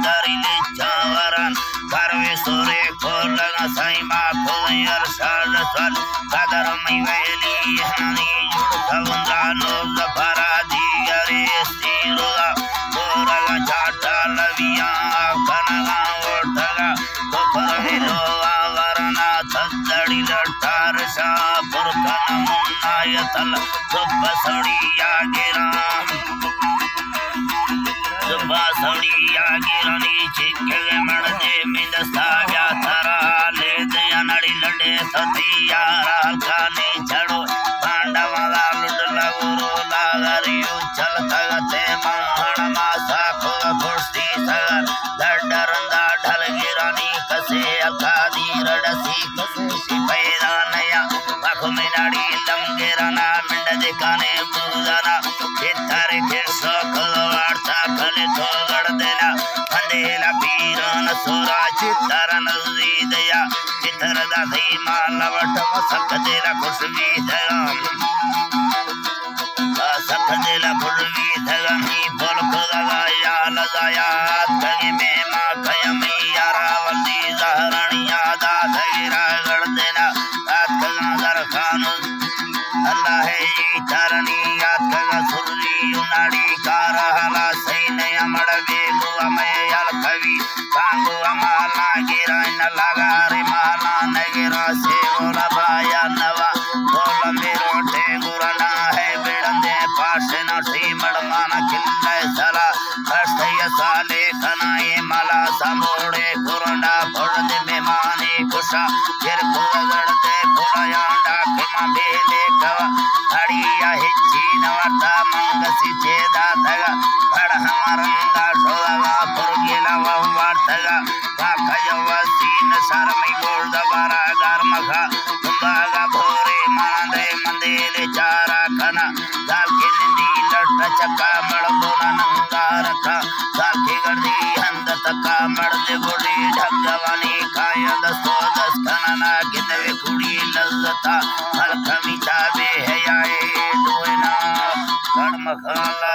dari lecawaran karwe sore kolang saima koyar salasal kadar mayweli nani judkavandano zafaradi gare stiroga koraga chata laviya kanaga otaga koparavilo avarana tadadi latarsa purkana munnayatal subasadiya giram subasadiya girani chikke madde mindasta vyatara le daya nadi lade satiya kane chado pandavada ludla guru lagariyu chaltagate mahana masa ko pusti sagar dadaranda dhalgirani kase akadi radasi kase sipaina naya pakuminadi lamgerana mindade kane mudana ketare keso khavarta kale to gardena andela pirana sura chitarana zidaya chitarada dima lavata sakadela kusvi dagam sakadela pulvi dagami polkodaga ya lazaya kage me ma kayami yara valdi zaharaniya da dhagira gardena atkaga dar khanu Allah hai tarani atkaga surri unadi karahala sainaya madave guamay al kavi kangu amala gira nalagare mala nagira sevola baya nava bola merote gurana hai bedande paasena srimadmana killa sala kastaya sale kanaye mala samode kuranda bodde memane kusha kirpugade pulayanda kema bele kava hadiya hechina varta mangasi cheda daga badahamaranga shodaga purgila vartaga vakayava sin sarmai golda bara garmaka tumbaga bhore mande mandele chara kana dalke nindi latta chaka madbona nangaraka dalke gardi handa taka madde godi dhaggavani kayada sodas kanana gidave kudi lazzata halkamita be hayae doina kadmakhala